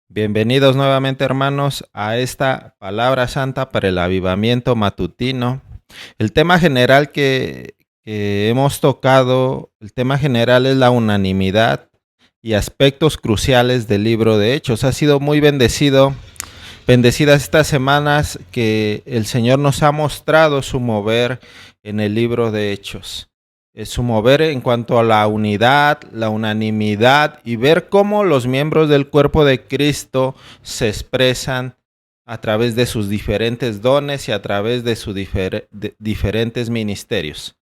Bienvenidos nuevamente, hermanos, a esta palabra santa para el avivamiento matutino. El tema general que hemos tocado, el tema general es la unanimidad y aspectos cruciales del libro de Hechos. Ha sido muy bendecidas estas semanas que el Señor nos ha mostrado su mover en el libro de Hechos. Su mover en cuanto a la unidad, la unanimidad y ver cómo los miembros del cuerpo de Cristo se expresan a través de sus diferentes dones y a través de sus diferentes ministerios.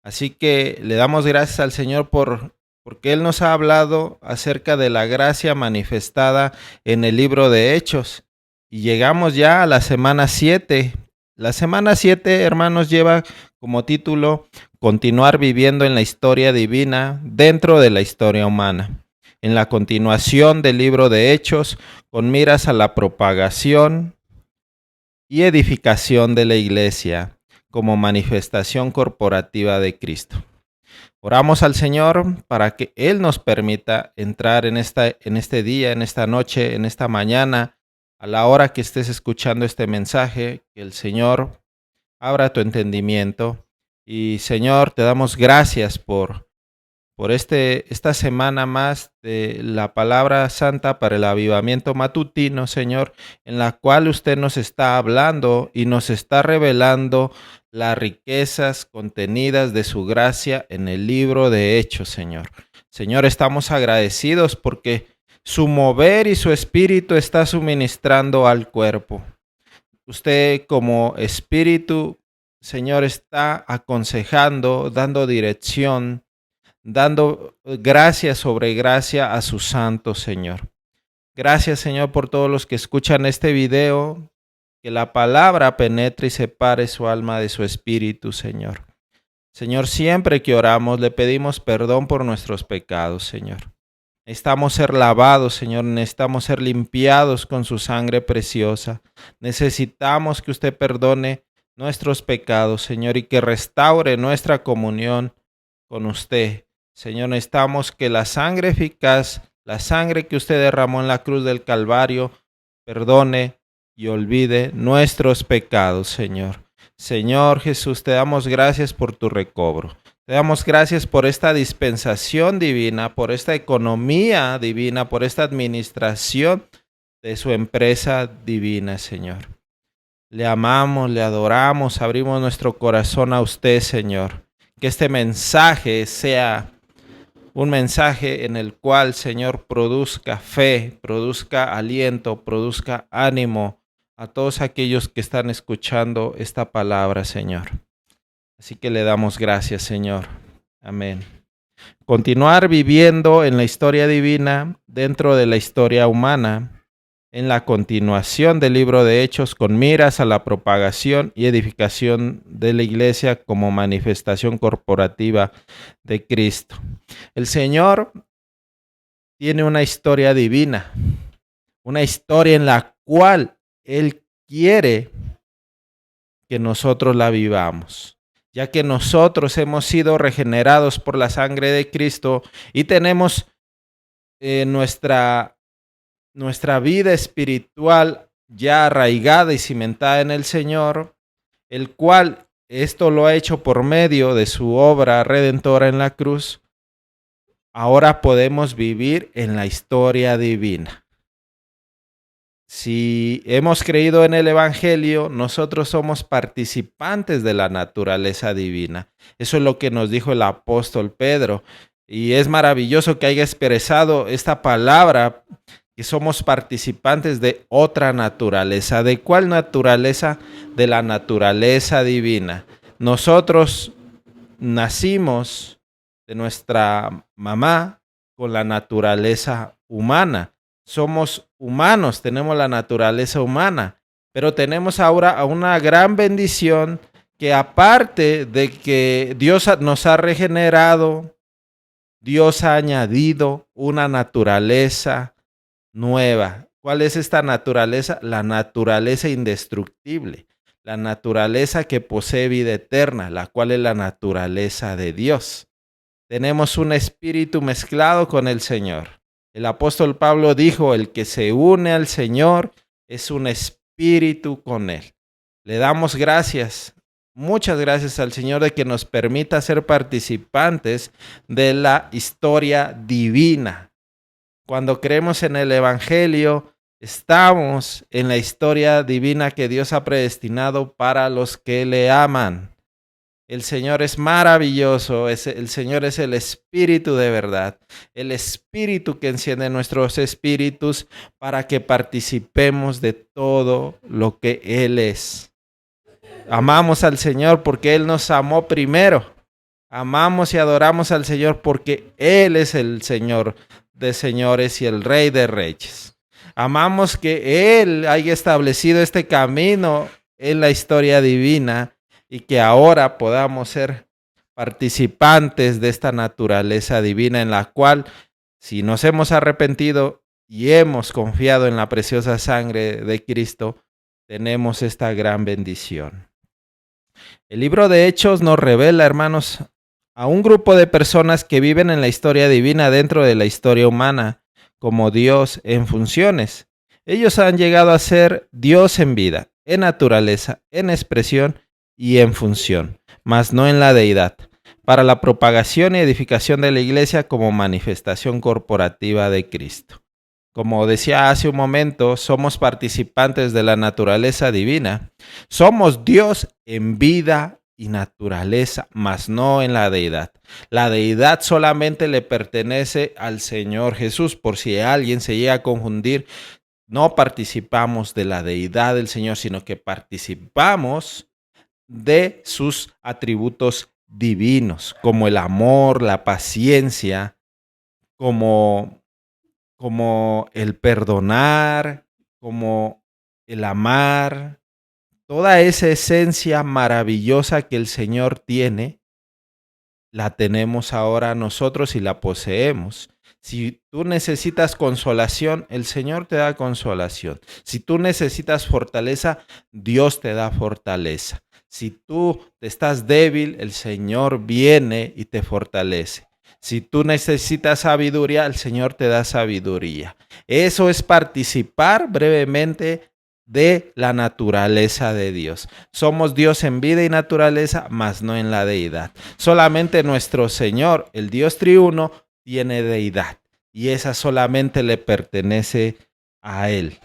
Así que le damos gracias al Señor porque Él nos ha hablado acerca de la gracia manifestada en el libro de Hechos. Y llegamos ya a la semana 7. La semana 7, hermanos, lleva como título Continuar viviendo en la historia divina dentro de la historia humana. En la continuación del libro de Hechos, con miras a la propagación y edificación de la iglesia como manifestación corporativa de Cristo. Oramos al Señor para que Él nos permita entrar en este día, en esta noche, en esta mañana, a la hora que estés escuchando este mensaje, que el Señor abra tu entendimiento. Y Señor, te damos gracias por esta semana más de la palabra santa para el avivamiento matutino, Señor, en la cual usted nos está hablando y nos está revelando las riquezas contenidas de su gracia en el libro de Hechos, Señor. Señor, estamos agradecidos porque su mover y su espíritu está suministrando al cuerpo. Usted como espíritu, Señor, está aconsejando, dando dirección, dando gracia sobre gracia a su santo, Señor. Gracias, Señor, por todos los que escuchan este video, que la palabra penetre y separe su alma de su espíritu, Señor. Señor, siempre que oramos le pedimos perdón por nuestros pecados, Señor. Necesitamos ser lavados, Señor, necesitamos ser limpiados con su sangre preciosa. Necesitamos que usted perdone nuestros pecados, Señor, y que restaure nuestra comunión con usted. Señor, necesitamos que la sangre eficaz, la sangre que usted derramó en la cruz del Calvario, perdone y olvide nuestros pecados, Señor. Señor Jesús, te damos gracias por tu recobro. Te damos gracias por esta dispensación divina, por esta economía divina, por esta administración de su empresa divina, Señor. Le amamos, le adoramos, abrimos nuestro corazón a usted, Señor. Que este mensaje sea un mensaje en el cual, Señor, produzca fe, produzca aliento, produzca ánimo a todos aquellos que están escuchando esta palabra, Señor. Así que le damos gracias, Señor. Amén. Continuar viviendo en la historia divina dentro de la historia humana, en la continuación del libro de Hechos con miras a la propagación y edificación de la iglesia como manifestación corporativa de Cristo. El Señor tiene una historia divina, una historia en la cual Él quiere que nosotros la vivamos, ya que nosotros hemos sido regenerados por la sangre de Cristo y tenemos nuestra vida espiritual ya arraigada y cimentada en el Señor, el cual esto lo ha hecho por medio de su obra redentora en la cruz. Ahora podemos vivir en la historia divina. Si hemos creído en el Evangelio, nosotros somos participantes de la naturaleza divina. Eso es lo que nos dijo el apóstol Pedro. Y es maravilloso que haya expresado esta palabra, que somos participantes de otra naturaleza. ¿De cuál naturaleza? De la naturaleza divina. Nosotros nacimos de nuestra mamá con la naturaleza humana. Somos humanos, tenemos la naturaleza humana, pero tenemos ahora una gran bendición que aparte de que Dios nos ha regenerado, Dios ha añadido una naturaleza nueva. ¿Cuál es esta naturaleza? La naturaleza indestructible, la naturaleza que posee vida eterna, la cual es la naturaleza de Dios. Tenemos un espíritu mezclado con el Señor. El apóstol Pablo dijo, el que se une al Señor es un espíritu con Él. Le damos gracias, muchas gracias al Señor de que nos permita ser participantes de la historia divina. Cuando creemos en el Evangelio, estamos en la historia divina que Dios ha predestinado para los que le aman. El Señor es maravilloso, el Señor es el Espíritu de verdad, el Espíritu que enciende nuestros espíritus para que participemos de todo lo que Él es. Amamos al Señor porque Él nos amó primero. Amamos y adoramos al Señor porque Él es el Señor de señores y el Rey de reyes. Amamos que Él haya establecido este camino en la historia divina y que ahora podamos ser participantes de esta naturaleza divina en la cual, si nos hemos arrepentido y hemos confiado en la preciosa sangre de Cristo, tenemos esta gran bendición. El libro de Hechos nos revela, hermanos, a un grupo de personas que viven en la historia divina dentro de la historia humana, como Dios en funciones. Ellos han llegado a ser Dios en vida, en naturaleza, en expresión y en función, mas no en la deidad, para la propagación y edificación de la iglesia como manifestación corporativa de Cristo. Como decía hace un momento, somos participantes de la naturaleza divina. Somos Dios en vida y naturaleza, mas no en la deidad. La deidad solamente le pertenece al Señor Jesús. Por si alguien se llega a confundir, no participamos de la deidad del Señor, sino que participamos de sus atributos divinos, como el amor, la paciencia, como el perdonar, como el amar, toda esa esencia maravillosa que el Señor tiene, la tenemos ahora nosotros y la poseemos. Si tú necesitas consolación, el Señor te da consolación. Si tú necesitas fortaleza, Dios te da fortaleza. Si tú estás débil, el Señor viene y te fortalece. Si tú necesitas sabiduría, el Señor te da sabiduría. Eso es participar brevemente de la naturaleza de Dios. Somos Dios en vida y naturaleza, mas no en la deidad. Solamente nuestro Señor, el Dios triuno, tiene deidad y esa solamente le pertenece a Él.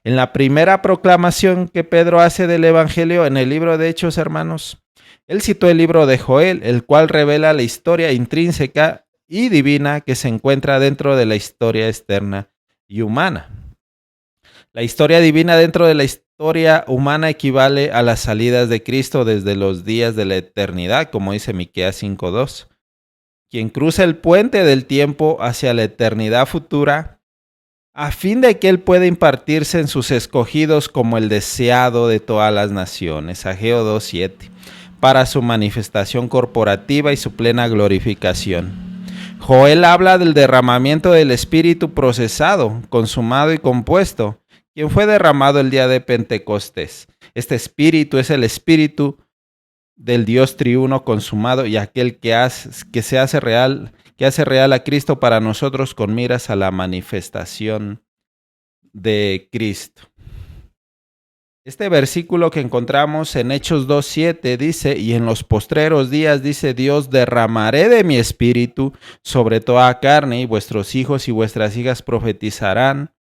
En la primera proclamación que Pedro hace del Evangelio en el libro de Hechos, hermanos, él citó el libro de Joel, el cual revela la historia intrínseca y divina que se encuentra dentro de la historia externa y humana. La historia divina dentro de la historia humana equivale a las salidas de Cristo desde los días de la eternidad, como dice Miqueas 5:2. Quien cruza el puente del tiempo hacia la eternidad futura, a fin de que Él pueda impartirse en sus escogidos como el deseado de todas las naciones, Ageo 2:7, para su manifestación corporativa y su plena glorificación. Joel habla del derramamiento del Espíritu procesado, consumado y compuesto, quien fue derramado el día de Pentecostés. Este Espíritu es el Espíritu del Dios triuno consumado y aquel que hace real a Cristo para nosotros con miras a la manifestación de Cristo. Este versículo que encontramos en Hechos 2:7 dice, y en los postreros días, dice Dios, derramaré de mi espíritu sobre toda carne, y vuestros hijos y vuestras hijas profetizarán,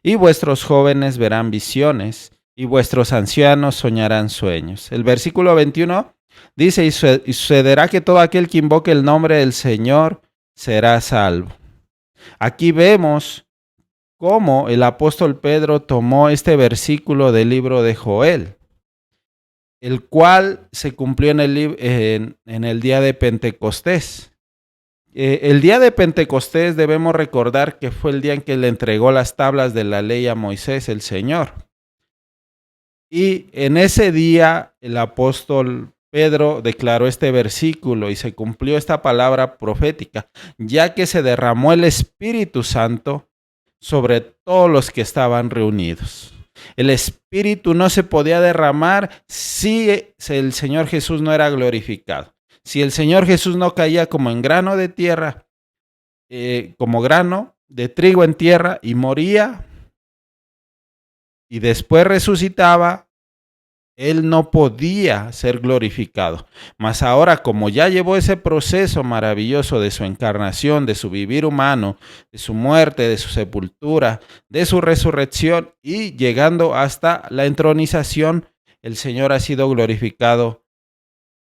y vuestros jóvenes verán visiones, y vuestros ancianos soñarán sueños. El versículo 21 dice, y sucederá que todo aquel que invoque el nombre del Señor será salvo. Aquí vemos cómo el apóstol Pedro tomó este versículo del libro de Joel, el cual se cumplió en el día de Pentecostés. El día de Pentecostés debemos recordar que fue el día en que le entregó las tablas de la ley a Moisés, el Señor. Y en ese día el apóstol Pedro declaró este versículo y se cumplió esta palabra profética, ya que se derramó el Espíritu Santo sobre todos los que estaban reunidos. El Espíritu no se podía derramar si el Señor Jesús no era glorificado. Si el Señor Jesús no caía como en grano de tierra, como grano, de trigo en tierra y moría y después resucitaba, él no podía ser glorificado. Mas ahora, como ya llevó ese proceso maravilloso de su encarnación, de su vivir humano, de su muerte, de su sepultura, de su resurrección y llegando hasta la entronización, el Señor ha sido glorificado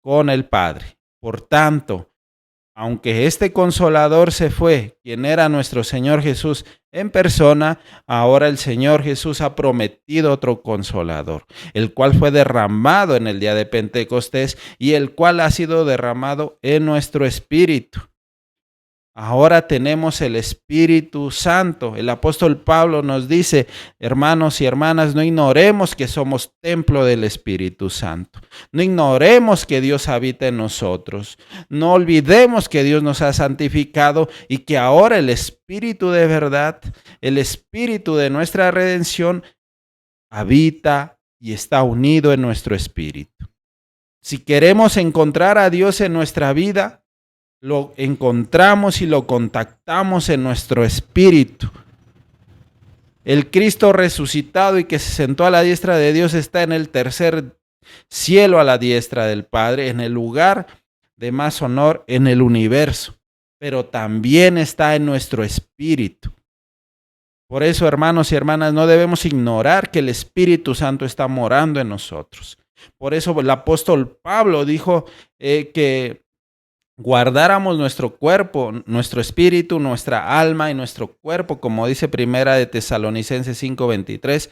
con el Padre. Por tanto, aunque este Consolador se fue, quien era nuestro Señor Jesús en persona, ahora el Señor Jesús ha prometido otro Consolador, el cual fue derramado en el día de Pentecostés y el cual ha sido derramado en nuestro espíritu. Ahora tenemos el Espíritu Santo. El apóstol Pablo nos dice, hermanos y hermanas, no ignoremos que somos templo del Espíritu Santo. No ignoremos que Dios habita en nosotros. No olvidemos que Dios nos ha santificado y que ahora el Espíritu de verdad, el Espíritu de nuestra redención, habita y está unido en nuestro espíritu. Si queremos encontrar a Dios en nuestra vida, lo encontramos y lo contactamos en nuestro espíritu. El Cristo resucitado y que se sentó a la diestra de Dios está en el tercer cielo a la diestra del Padre, en el lugar de más honor en el universo, pero también está en nuestro espíritu. Por eso, hermanos y hermanas, no debemos ignorar que el Espíritu Santo está morando en nosotros. Por eso el apóstol Pablo dijo que guardáramos nuestro cuerpo, nuestro espíritu, nuestra alma y nuestro cuerpo, como dice Primera de Tesalonicenses 5:23,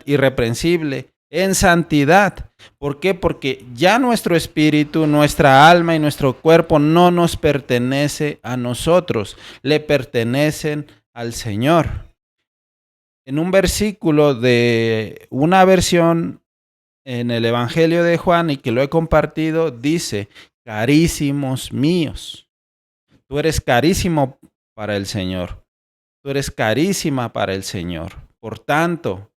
irreprensible, en santidad. ¿Por qué? Porque ya nuestro espíritu, nuestra alma y nuestro cuerpo no nos pertenece a nosotros, le pertenecen al Señor. En un versículo de una versión en el Evangelio de Juan y que lo he compartido, dice: carísimos míos, tú eres carísimo para el Señor, tú eres carísima para el Señor. Por tanto,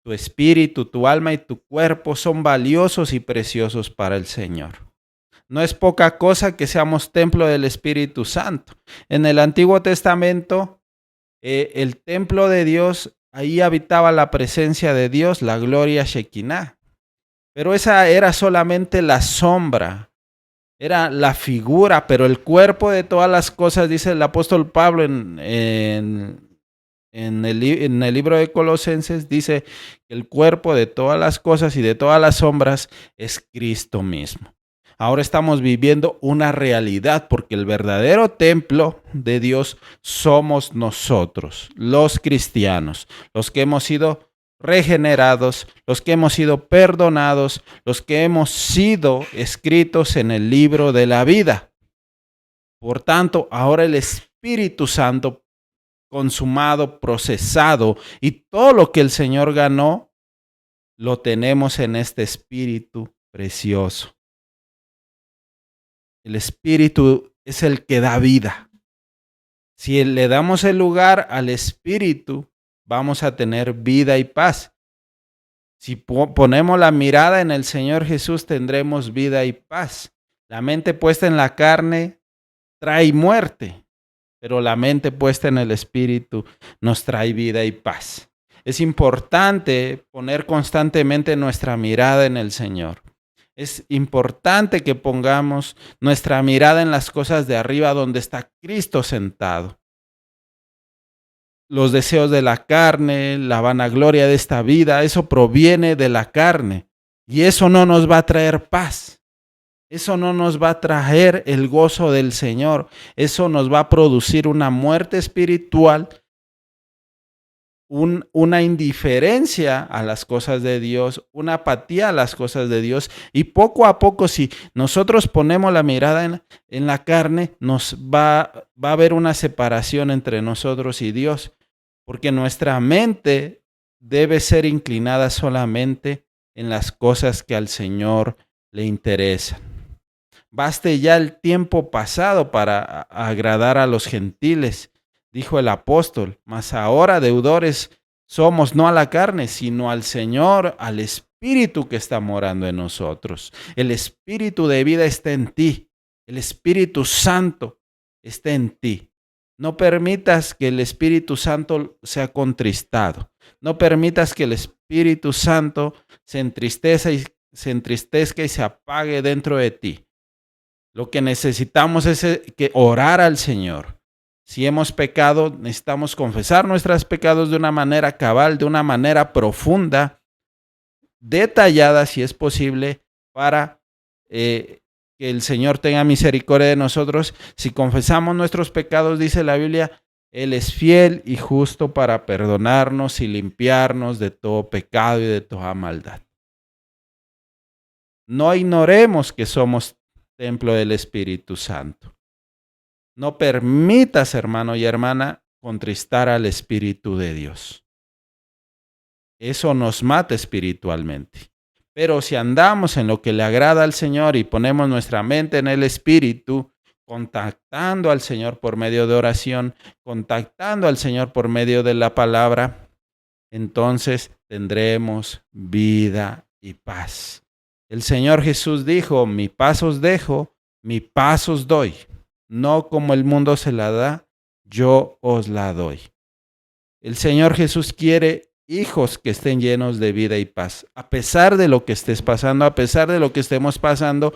tu espíritu, tu alma y tu cuerpo son valiosos y preciosos para el Señor. No es poca cosa que seamos templo del Espíritu Santo. En el Antiguo Testamento, el templo de Dios, ahí habitaba la presencia de Dios, la gloria Shekinah. Pero esa era solamente la sombra, era la figura, pero el cuerpo de todas las cosas, dice el apóstol Pablo en el libro de Colosenses, dice que el cuerpo de todas las cosas y de todas las sombras es Cristo mismo. Ahora estamos viviendo una realidad porque el verdadero templo de Dios somos nosotros, los cristianos, los que hemos sido regenerados, los que hemos sido perdonados, los que hemos sido escritos en el libro de la vida. Por tanto, ahora el Espíritu Santo consumado, procesado y todo lo que el Señor ganó, lo tenemos en este Espíritu precioso. El Espíritu es el que da vida. Si le damos el lugar al Espíritu, vamos a tener vida y paz. Si ponemos la mirada en el Señor Jesús, tendremos vida y paz. La mente puesta en la carne trae muerte, pero la mente puesta en el Espíritu nos trae vida y paz. Es importante poner constantemente nuestra mirada en el Señor. Es importante que pongamos nuestra mirada en las cosas de arriba donde está Cristo sentado. Los deseos de la carne, la vanagloria de esta vida, eso proviene de la carne. Y eso no nos va a traer paz. Eso no nos va a traer el gozo del Señor. Eso nos va a producir una muerte espiritual, una indiferencia a las cosas de Dios, una apatía a las cosas de Dios. Y poco a poco, si nosotros ponemos la mirada en la carne, va a haber una separación entre nosotros y Dios, porque nuestra mente debe ser inclinada solamente en las cosas que al Señor le interesan. Baste ya el tiempo pasado para agradar a los gentiles, dijo el apóstol, mas ahora deudores somos no a la carne, sino al Señor, al Espíritu que está morando en nosotros. El Espíritu de vida está en ti, el Espíritu Santo está en ti. No permitas que el Espíritu Santo sea contristado. No permitas que el Espíritu Santo se entristezca y se apague dentro de ti. Lo que necesitamos es que orar al Señor. Si hemos pecado, necesitamos confesar nuestros pecados de una manera cabal, de una manera profunda, detallada, si es posible, para que el Señor tenga misericordia de nosotros. Si confesamos nuestros pecados, dice la Biblia, Él es fiel y justo para perdonarnos y limpiarnos de todo pecado y de toda maldad. No ignoremos que somos templo del Espíritu Santo. No permitas, hermano y hermana, contristar al Espíritu de Dios. Eso nos mata espiritualmente. Pero si andamos en lo que le agrada al Señor y ponemos nuestra mente en el Espíritu, contactando al Señor por medio de oración, contactando al Señor por medio de la palabra, entonces tendremos vida y paz. El Señor Jesús dijo, mi paz os dejo, mi paz os doy. No como el mundo se la da, yo os la doy. El Señor Jesús quiere hijos que estén llenos de vida y paz. A pesar de lo que estés pasando, a pesar de lo que estemos pasando,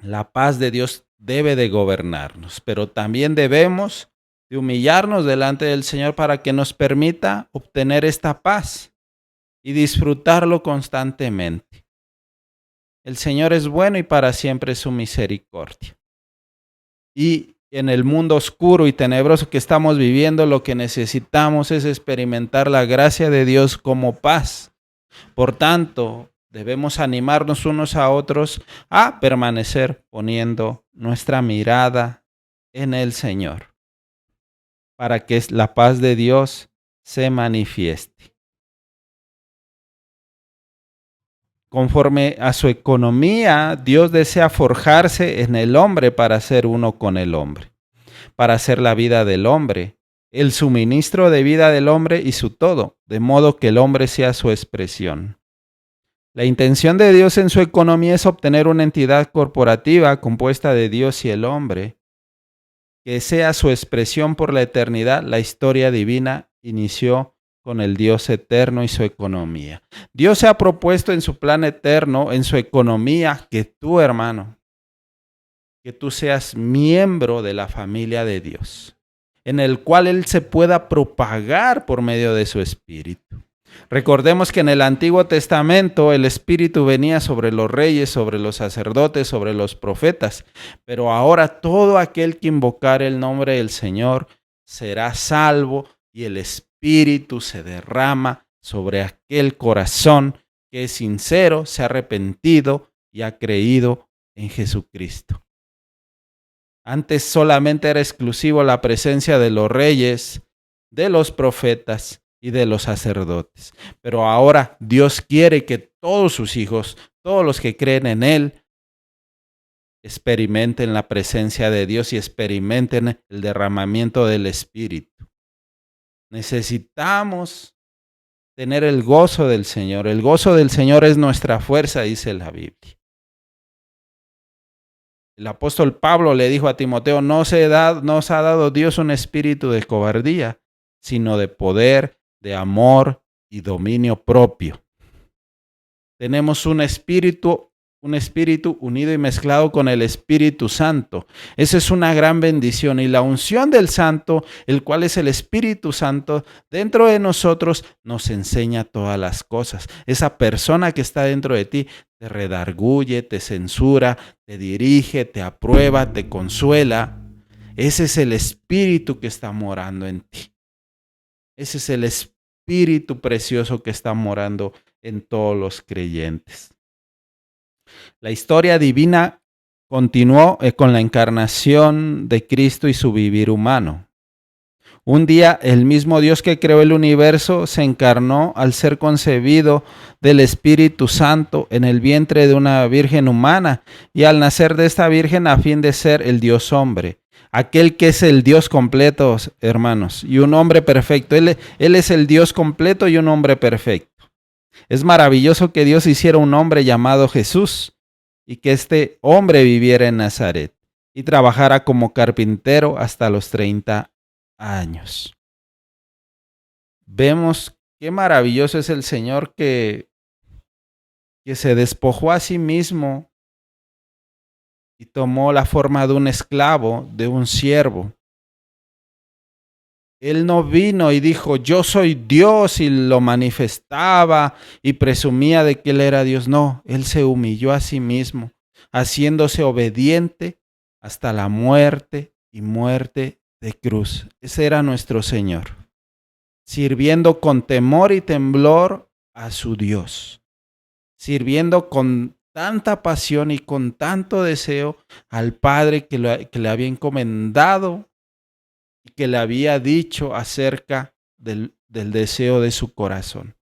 la paz de Dios debe de gobernarnos. Pero también debemos de humillarnos delante del Señor para que nos permita obtener esta paz y disfrutarlo constantemente. El Señor es bueno y para siempre es su misericordia. Y en el mundo oscuro y tenebroso que estamos viviendo, lo que necesitamos es experimentar la gracia de Dios como paz. Por tanto, debemos animarnos unos a otros a permanecer poniendo nuestra mirada en el Señor, para que la paz de Dios se manifieste. Conforme a su economía, Dios desea forjarse en el hombre para ser uno con el hombre, para hacer la vida del hombre, el suministro de vida del hombre y su todo, de modo que el hombre sea su expresión. La intención de Dios en su economía es obtener una entidad corporativa compuesta de Dios y el hombre, que sea su expresión por la eternidad. La historia divina inició con el Dios eterno y su economía. Dios se ha propuesto en su plan eterno, en su economía, que tú, hermano, que tú seas miembro de la familia de Dios, en el cual Él se pueda propagar por medio de su Espíritu. Recordemos que en el Antiguo Testamento el Espíritu venía sobre los reyes, sobre los sacerdotes, sobre los profetas, pero ahora todo aquel que invocare el nombre del Señor será salvo y el Espíritu se derrama sobre aquel corazón que es sincero, se ha arrepentido y ha creído en Jesucristo. Antes solamente era exclusivo la presencia de los reyes, de los profetas y de los sacerdotes. Pero ahora Dios quiere que todos sus hijos, todos los que creen en Él, experimenten la presencia de Dios y experimenten el derramamiento del Espíritu. Necesitamos tener el gozo del Señor. El gozo del Señor es nuestra fuerza, dice la Biblia. El apóstol Pablo le dijo a Timoteo, no os ha dado Dios un espíritu de cobardía, sino de poder, de amor y dominio propio. Tenemos un espíritu unido y mezclado con el Espíritu Santo. Esa es una gran bendición. Y la unción del Santo, el cual es el Espíritu Santo, dentro de nosotros nos enseña todas las cosas. Esa persona que está dentro de ti te redarguye, te censura, te dirige, te aprueba, te consuela. Ese es el Espíritu que está morando en ti. Ese es el Espíritu precioso que está morando en todos los creyentes. La historia divina continuó con la encarnación de Cristo y su vivir humano. Un día, el mismo Dios que creó el universo se encarnó al ser concebido del Espíritu Santo en el vientre de una virgen humana y al nacer de esta virgen a fin de ser el Dios hombre. Aquel que es el Dios completo, hermanos, y un hombre perfecto. Él es el Dios completo y un hombre perfecto. Es maravilloso que Dios hiciera un hombre llamado Jesús y que este hombre viviera en Nazaret. y trabajara como carpintero hasta los 30 años. Vemos qué maravilloso es el Señor que se despojó a sí mismo y tomó la forma de un esclavo, de un siervo. Él no vino y dijo, yo soy Dios, y lo manifestaba y presumía de que él era Dios. No, él se humilló a sí mismo, haciéndose obediente hasta la muerte y muerte de cruz. Ese era nuestro Señor, sirviendo con temor y temblor a su Dios, sirviendo con tanta pasión y con tanto deseo al Padre que le había encomendado y que le había dicho acerca del deseo de su corazón.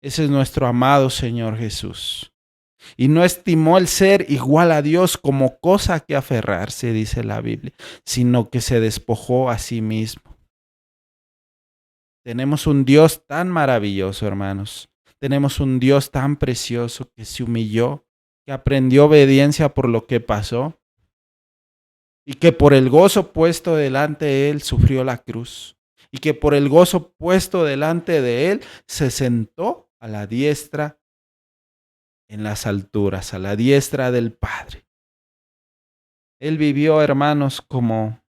Ese es nuestro amado Señor Jesús. Y no estimó el ser igual a Dios como cosa que aferrarse, dice la Biblia, sino que se despojó a sí mismo. Tenemos un Dios tan maravilloso, hermanos. Tenemos un Dios tan precioso que se humilló, que aprendió obediencia por lo que pasó y que por el gozo puesto delante de él sufrió la cruz y que por el gozo puesto delante de él se sentó a la diestra en las alturas, a la diestra del Padre. Él vivió, hermanos, como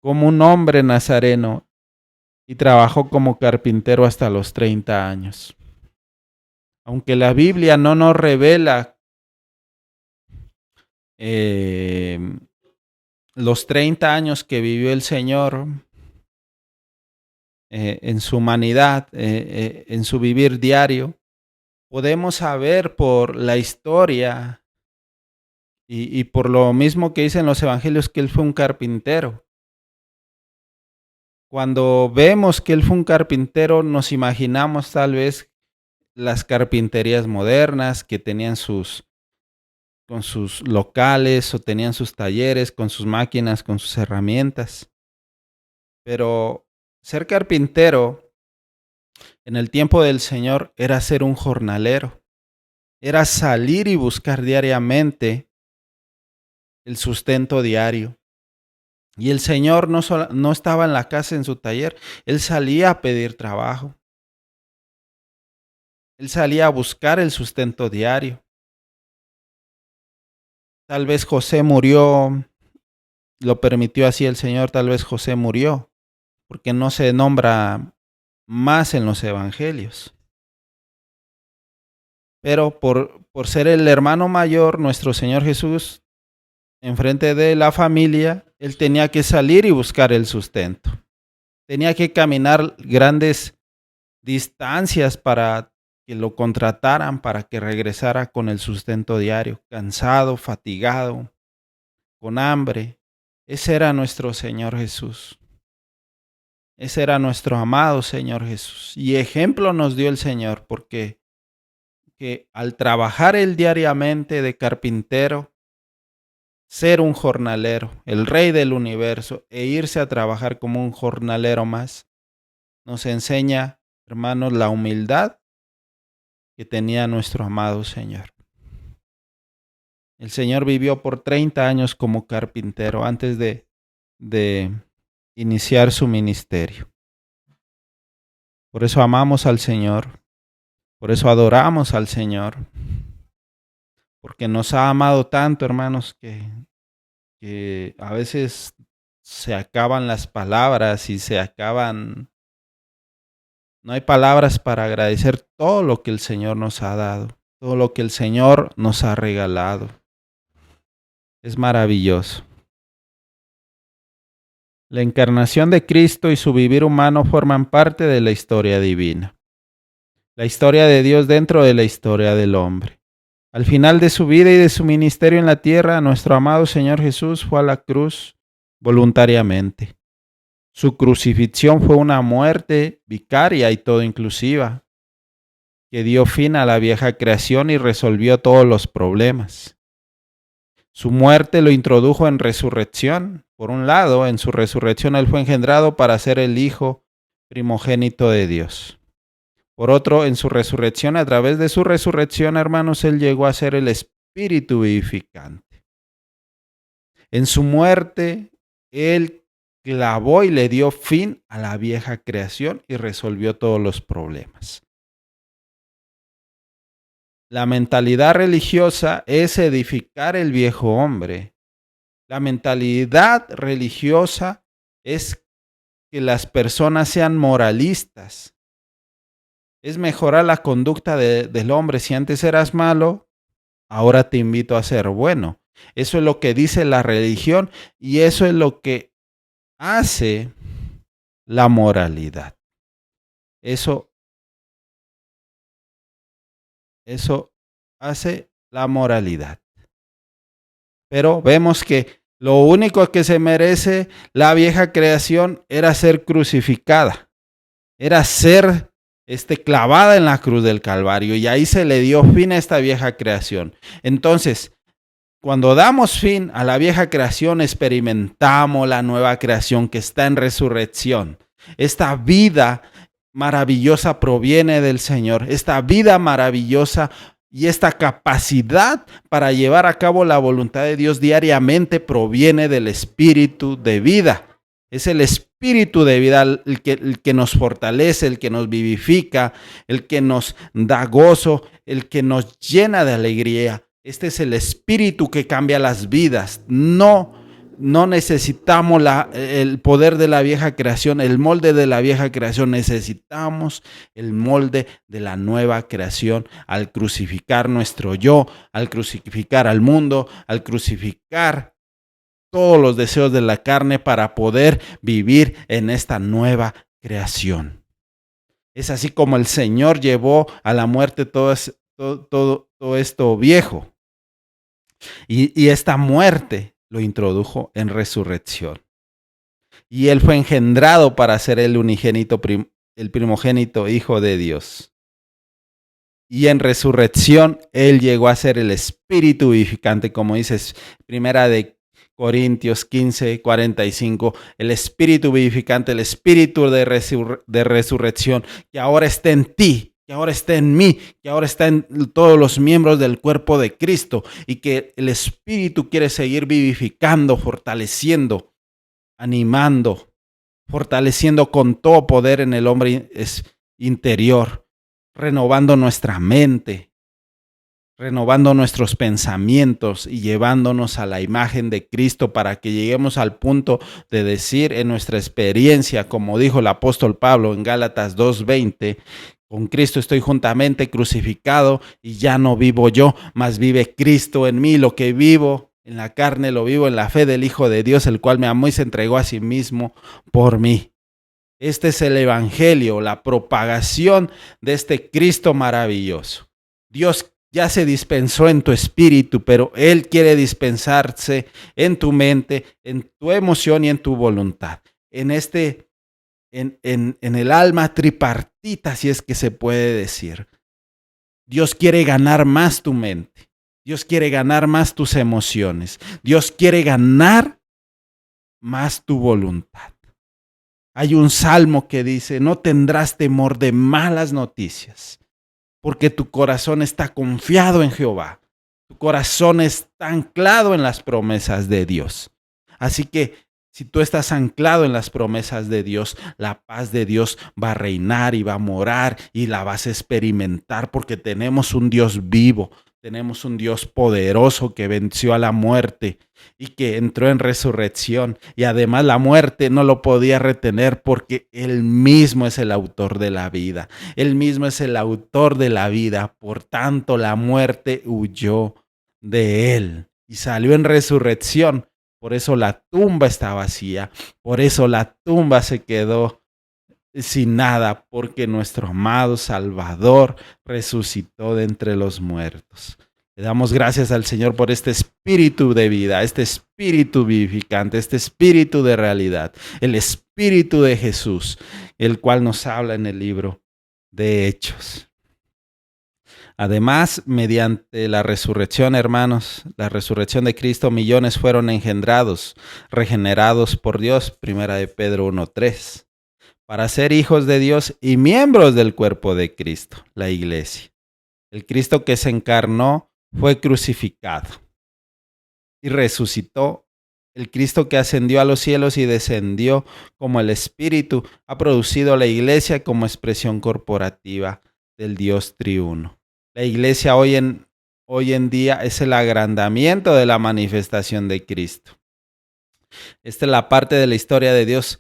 un hombre nazareno y trabajó como carpintero hasta los 30 años. Aunque la Biblia no nos revela los 30 años que vivió el Señor en su humanidad, en su vivir diario, podemos saber por la historia y por lo mismo que dicen los evangelios que él fue un carpintero. Cuando vemos que él fue un carpintero, nos imaginamos tal vez las carpinterías modernas que tenían con sus locales o tenían sus talleres, con sus máquinas, con sus herramientas. Pero ser carpintero en el tiempo del Señor era ser un jornalero, era salir y buscar diariamente el sustento diario. Y el Señor no estaba en la casa en su taller, Él salía a pedir trabajo. Él salía a buscar el sustento diario. Tal vez José murió, lo permitió así el Señor, tal vez José murió, porque no se nombra más en los evangelios. Pero por ser el hermano mayor, nuestro Señor Jesús, enfrente de la familia, él tenía que salir y buscar el sustento. Tenía que caminar grandes distancias para que lo contrataran, para que regresara con el sustento diario, cansado, fatigado, con hambre. Ese era nuestro Señor Jesús. Ese era nuestro amado Señor Jesús. Y ejemplo nos dio el Señor, porque que al trabajar él diariamente de carpintero, ser un jornalero, el rey del universo, e irse a trabajar como un jornalero más, nos enseña, hermanos, la humildad que tenía nuestro amado Señor. El Señor vivió por 30 años como carpintero antes de iniciar su ministerio. Por eso amamos al Señor, por eso adoramos al Señor, porque nos ha amado tanto, hermanos, que a veces se acaban las palabras y no hay palabras para agradecer todo lo que el Señor nos ha dado, todo lo que el Señor nos ha regalado. Es maravilloso. La encarnación de Cristo y su vivir humano forman parte de la historia divina. La historia de Dios dentro de la historia del hombre. Al final de su vida y de su ministerio en la tierra, nuestro amado Señor Jesús fue a la cruz voluntariamente. Su crucifixión fue una muerte vicaria y todo inclusiva, que dio fin a la vieja creación y resolvió todos los problemas. Su muerte lo introdujo en resurrección. Por un lado, en su resurrección él fue engendrado para ser el Hijo primogénito de Dios. Por otro, en su resurrección, a través de su resurrección, hermanos, él llegó a ser el Espíritu vivificante. En su muerte, Él clavó y le dio fin a la vieja creación y resolvió todos los problemas. La mentalidad religiosa es edificar el viejo hombre. La mentalidad religiosa es que las personas sean moralistas. Es mejorar la conducta del hombre. Si antes eras malo, ahora te invito a ser bueno. Eso es lo que dice la religión y eso es lo que hace la moralidad. Eso hace la moralidad. Pero vemos que lo único que se merece la vieja creación era ser crucificada, era ser clavada en la cruz del Calvario, y ahí se le dio fin a esta vieja creación. Entonces, cuando damos fin a la vieja creación, experimentamos la nueva creación que está en resurrección. Esta vida maravillosa proviene del Señor. Esta vida maravillosa y esta capacidad para llevar a cabo la voluntad de Dios diariamente proviene del Espíritu de vida. Es el Espíritu de vida el que nos fortalece, el que nos vivifica, el que nos da gozo, el que nos llena de alegría. Este es el Espíritu que cambia las vidas. No necesitamos el poder de la vieja creación, el molde de la vieja creación. Necesitamos el molde de la nueva creación al crucificar nuestro yo, al crucificar al mundo, al crucificar todos los deseos de la carne para poder vivir en esta nueva creación. Es así como el Señor llevó a la muerte todo esto viejo. Y esta muerte lo introdujo en resurrección. Y Él fue engendrado para ser el unigénito, el primogénito Hijo de Dios. Y en resurrección Él llegó a ser el Espíritu vivificante, como dices, primera de Corintios 15, 45, el Espíritu vivificante, el Espíritu de resurrección, que ahora está en ti, que ahora está en mí, que ahora está en todos los miembros del cuerpo de Cristo, y que el Espíritu quiere seguir vivificando, fortaleciendo, animando, fortaleciendo con todo poder en el hombre interior, renovando nuestra mente, renovando nuestros pensamientos y llevándonos a la imagen de Cristo para que lleguemos al punto de decir en nuestra experiencia, como dijo el apóstol Pablo en Gálatas 2:20, con Cristo estoy juntamente crucificado y ya no vivo yo, mas vive Cristo en mí. Lo que vivo en la carne lo vivo en la fe del Hijo de Dios, el cual me amó y se entregó a sí mismo por mí. Este es el evangelio, la propagación de este Cristo maravilloso. Dios ya se dispensó en tu espíritu, pero Él quiere dispensarse en tu mente, en tu emoción y en tu voluntad. En el alma tripartita, si es que se puede decir. Dios quiere ganar más tu mente. Dios quiere ganar más tus emociones. Dios quiere ganar más tu voluntad. Hay un salmo que dice, no tendrás temor de malas noticias, porque tu corazón está confiado en Jehová. Tu corazón está anclado en las promesas de Dios. Así que si tú estás anclado en las promesas de Dios, la paz de Dios va a reinar y va a morar y la vas a experimentar, porque tenemos un Dios vivo, tenemos un Dios poderoso que venció a la muerte y que entró en resurrección, y además la muerte no lo podía retener porque Él mismo es el autor de la vida. Él mismo es el autor de la vida, por tanto la muerte huyó de Él y salió en resurrección. Por eso la tumba está vacía, por eso la tumba se quedó sin nada, porque nuestro amado Salvador resucitó de entre los muertos. Le damos gracias al Señor por este espíritu de vida, este espíritu vivificante, este espíritu de realidad, el espíritu de Jesús, el cual nos habla en el libro de Hechos. Además, mediante la resurrección, hermanos, la resurrección de Cristo, millones fueron engendrados, regenerados por Dios, primera de Pedro 1:3, para ser hijos de Dios y miembros del cuerpo de Cristo, la iglesia. El Cristo que se encarnó fue crucificado y resucitó el Cristo que ascendió a los cielos y descendió como el Espíritu, ha producido la iglesia como expresión corporativa del Dios triuno. La iglesia hoy en día es el agrandamiento de la manifestación de Cristo. Esta es la parte de la historia de Dios.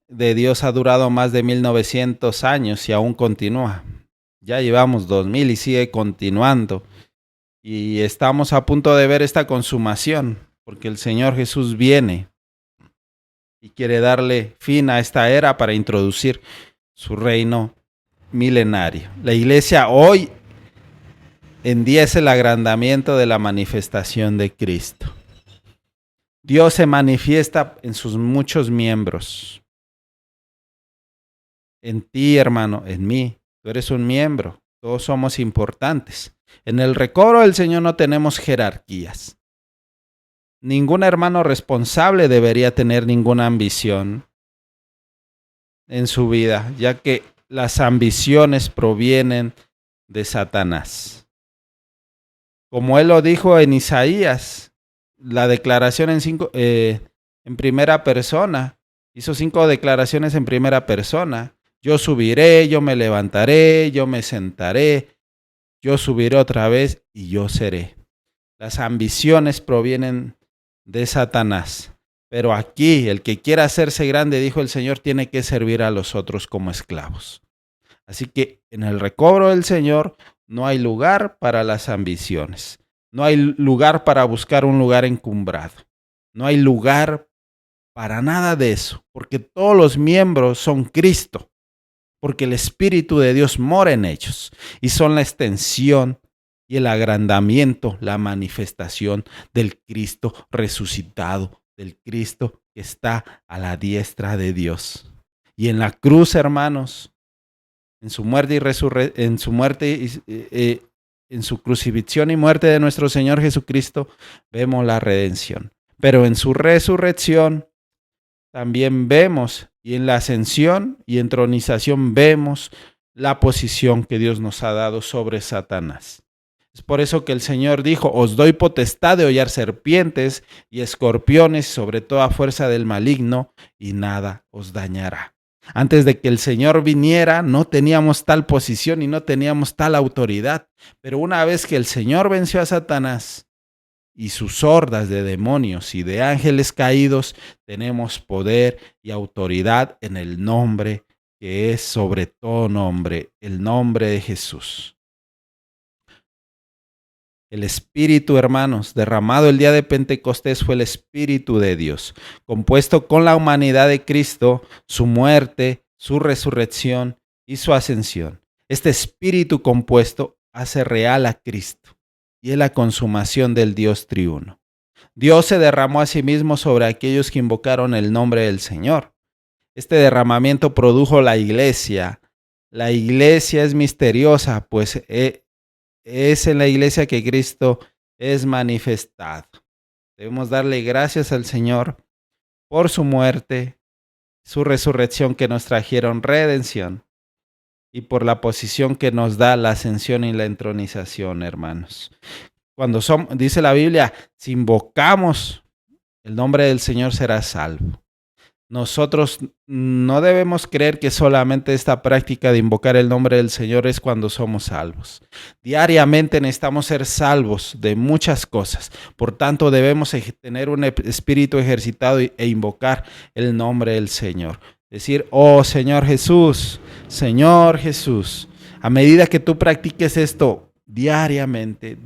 De Dios ha durado más de 1900 años y aún continúa. Ya llevamos 2000 y sigue continuando. Y estamos a punto de ver esta consumación, porque el Señor Jesús viene y quiere darle fin a esta era para introducir su reino milenario. La iglesia hoy en día es el agrandamiento de la manifestación de Cristo. Dios se manifiesta en sus muchos miembros. En ti, hermano, en mí. Tú eres un miembro. Todos somos importantes. En el recobro del Señor no tenemos jerarquías. Ningún hermano responsable debería tener ninguna ambición en su vida, ya que las ambiciones provienen de Satanás. Como él lo dijo en Isaías, la declaración en primera persona, hizo 5 declaraciones en primera persona. Yo subiré, yo me levantaré, yo me sentaré, yo subiré otra vez y yo seré. Las ambiciones provienen de Satanás. Pero aquí, el que quiera hacerse grande, dijo el Señor, tiene que servir a los otros como esclavos. Así que en el recobro del Señor no hay lugar para las ambiciones. No hay lugar para buscar un lugar encumbrado. No hay lugar para nada de eso, porque todos los miembros son Cristo, porque el Espíritu de Dios mora en ellos y son la extensión y el agrandamiento, la manifestación del Cristo resucitado, del Cristo que está a la diestra de Dios. Y en la cruz, hermanos, en su muerte en su crucifixión y muerte de nuestro Señor Jesucristo, vemos la redención. Pero en su resurrección también vemos, y en la ascensión y entronización vemos la posición que Dios nos ha dado sobre Satanás. Es por eso que el Señor dijo, os doy potestad de hollar serpientes y escorpiones sobre toda fuerza del maligno y nada os dañará. Antes de que el Señor viniera, no teníamos tal posición y no teníamos tal autoridad. Pero una vez que el Señor venció a Satanás y sus hordas de demonios y de ángeles caídos, tenemos poder y autoridad en el nombre que es sobre todo nombre, el nombre de Jesús. El Espíritu, hermanos, derramado el día de Pentecostés fue el Espíritu de Dios, compuesto con la humanidad de Cristo, su muerte, su resurrección y su ascensión. Este Espíritu compuesto hace real a Cristo y es la consumación del Dios triuno. Dios se derramó a sí mismo sobre aquellos que invocaron el nombre del Señor. Este derramamiento produjo la iglesia. La iglesia es misteriosa, pues es en la iglesia que Cristo es manifestado. Debemos darle gracias al Señor por su muerte, su resurrección que nos trajeron redención y por la posición que nos da la ascensión y la entronización, hermanos. Dice la Biblia, si invocamos el nombre del Señor será salvo. Nosotros no debemos creer que solamente esta práctica de invocar el nombre del Señor es cuando somos salvos. Diariamente necesitamos ser salvos de muchas cosas. Por tanto, debemos tener un espíritu ejercitado e invocar el nombre del Señor. Decir, oh Señor Jesús, Señor Jesús. A medida que tú practiques esto diariamente,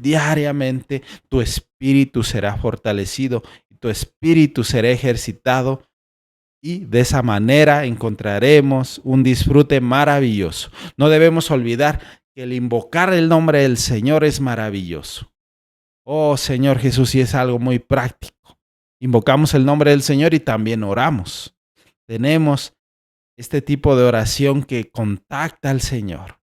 tu espíritu será fortalecido y tu espíritu será ejercitado. Y de esa manera encontraremos un disfrute maravilloso. No debemos olvidar que el invocar el nombre del Señor es maravilloso. Oh Señor Jesús, y es algo muy práctico. Invocamos el nombre del Señor y también oramos. Tenemos este tipo de oración que contacta al Señor,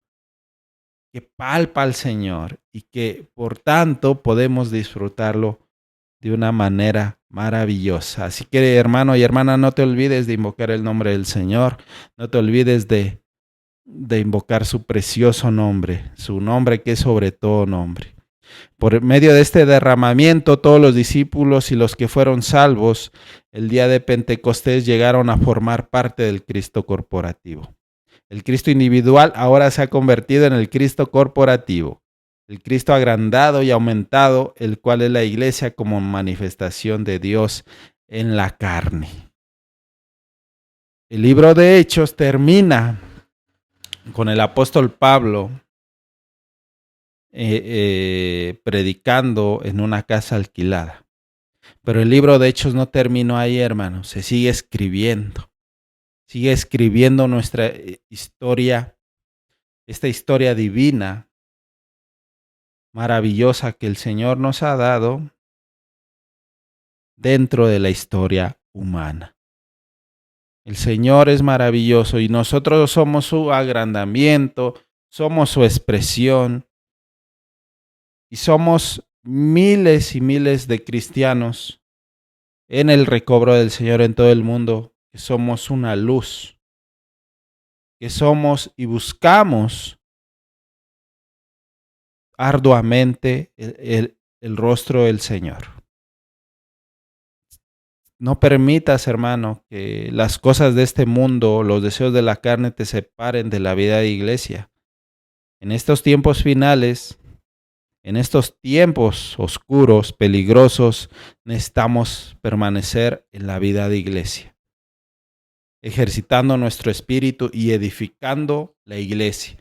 que palpa al Señor y que por tanto podemos disfrutarlo de una manera maravillosa. Así que, hermano y hermana, no te olvides de invocar el nombre del Señor. No te olvides de invocar su precioso nombre, su nombre que es sobre todo nombre. Por medio de este derramamiento, todos los discípulos y los que fueron salvos el día de Pentecostés llegaron a formar parte del Cristo corporativo. El Cristo individual ahora se ha convertido en el Cristo corporativo, el Cristo agrandado y aumentado, el cual es la iglesia como manifestación de Dios en la carne. El libro de Hechos termina con el apóstol Pablo predicando en una casa alquilada. Pero el libro de Hechos no terminó ahí, hermanos, se sigue escribiendo. Sigue escribiendo nuestra historia, esta historia divina, maravillosa que el Señor nos ha dado dentro de la historia humana. El Señor es maravilloso y nosotros somos su agrandamiento, somos su expresión y somos miles y miles de cristianos en el recobro del Señor en todo el mundo, que somos una luz, que somos y buscamos arduamente el rostro del Señor. No permitas, hermano, que las cosas de este mundo, los deseos de la carne te separen de la vida de iglesia. En estos tiempos finales, en estos tiempos oscuros, peligrosos, necesitamos permanecer en la vida de iglesia, ejercitando nuestro espíritu y edificando la iglesia.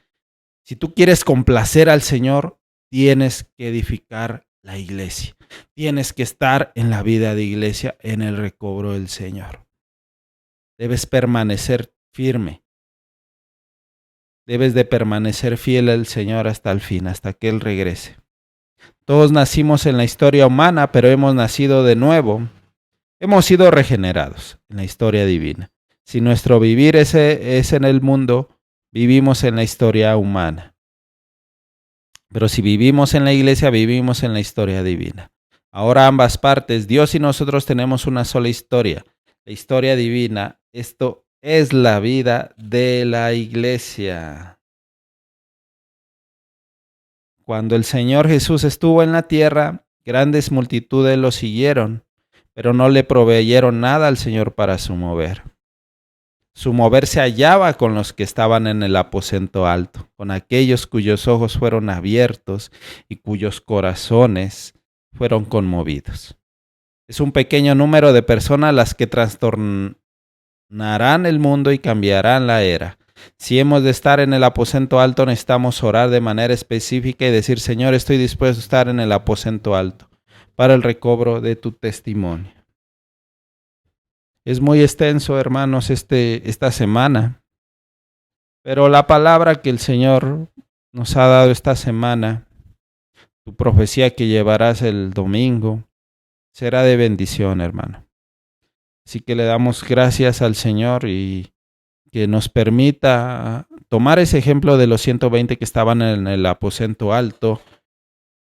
Si tú quieres complacer al Señor, tienes que edificar la iglesia. Tienes que estar en la vida de iglesia, en el recobro del Señor. Debes permanecer firme. Debes de permanecer fiel al Señor hasta el fin, hasta que Él regrese. Todos nacimos en la historia humana, pero hemos nacido de nuevo. Hemos sido regenerados en la historia divina. Si nuestro vivir es en el mundo, vivimos en la historia humana. Pero si vivimos en la iglesia, vivimos en la historia divina. Ahora ambas partes, Dios y nosotros tenemos una sola historia, la historia divina. Esto es la vida de la iglesia. Cuando el Señor Jesús estuvo en la tierra, grandes multitudes lo siguieron, pero no le proveyeron nada al Señor para su mover. Su mover se hallaba con los que estaban en el aposento alto, con aquellos cuyos ojos fueron abiertos y cuyos corazones fueron conmovidos. Es un pequeño número de personas las que trastornarán el mundo y cambiarán la era. Si hemos de estar en el aposento alto, necesitamos orar de manera específica y decir: Señor, estoy dispuesto a estar en el aposento alto para el recobro de tu testimonio. Es muy extenso, hermanos, esta semana, pero la palabra que el Señor nos ha dado esta semana, tu profecía que llevarás el domingo, será de bendición, hermano. Así que le damos gracias al Señor y que nos permita tomar ese ejemplo de los 120 que estaban en el aposento alto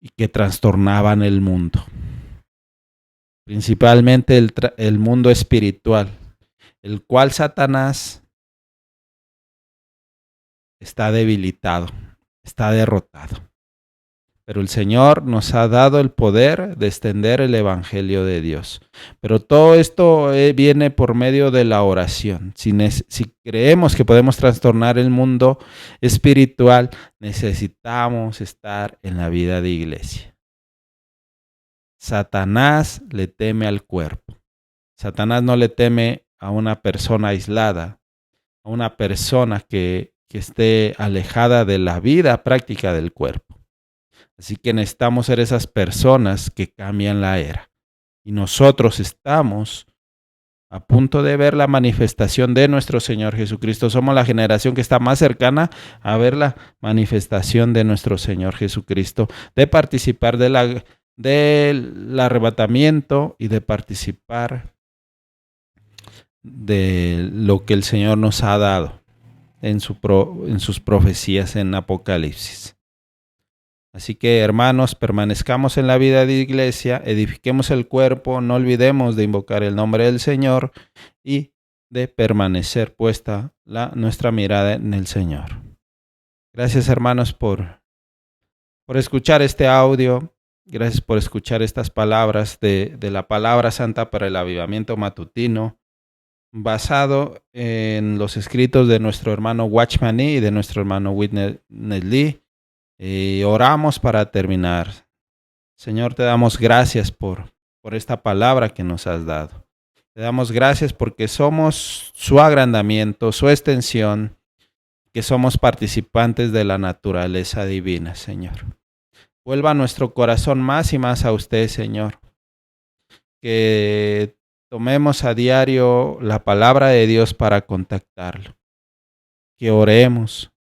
y que trastornaban el mundo. Principalmente el mundo espiritual, el cual Satanás está debilitado, está derrotado. Pero el Señor nos ha dado el poder de extender el Evangelio de Dios. Pero todo esto viene por medio de la oración. Si creemos que podemos trastornar el mundo espiritual, necesitamos estar en la vida de iglesia. Satanás le teme al cuerpo. Satanás no le teme a una persona aislada, a una persona que esté alejada de la vida práctica del cuerpo. Así que necesitamos ser esas personas que cambian la era. Y nosotros estamos a punto de ver la manifestación de nuestro Señor Jesucristo. Somos la generación que está más cercana a ver la manifestación de nuestro Señor Jesucristo, de participar del arrebatamiento y de participar de lo que el Señor nos ha dado en sus profecías en Apocalipsis. Así que, hermanos, permanezcamos en la vida de iglesia, edifiquemos el cuerpo, no olvidemos de invocar el nombre del Señor y de permanecer puesta nuestra mirada en el Señor. Gracias, hermanos, por por escuchar este audio. Gracias por escuchar estas palabras de la palabra santa para el avivamiento matutino, basado en los escritos de nuestro hermano Watchman Nee y de nuestro hermano Witness Lee. Y oramos para terminar. Señor, te damos gracias por esta palabra que nos has dado. Te damos gracias porque somos su agrandamiento, su extensión, que somos participantes de la naturaleza divina, Señor. Vuelva nuestro corazón más y más a usted, Señor. Que tomemos a diario la palabra de Dios para contactarlo. Que oremos,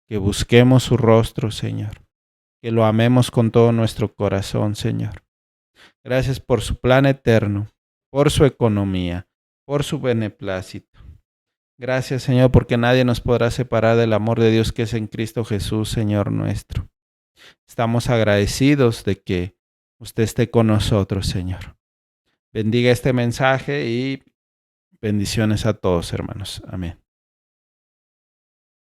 que busquemos su rostro, Señor. Que lo amemos con todo nuestro corazón, Señor. Gracias por su plan eterno, por su economía, por su beneplácito. Gracias, Señor, porque nadie nos podrá separar del amor de Dios que es en Cristo Jesús, Señor nuestro. Estamos agradecidos de que usted esté con nosotros, Señor. Bendiga este mensaje y bendiciones a todos, hermanos. Amén.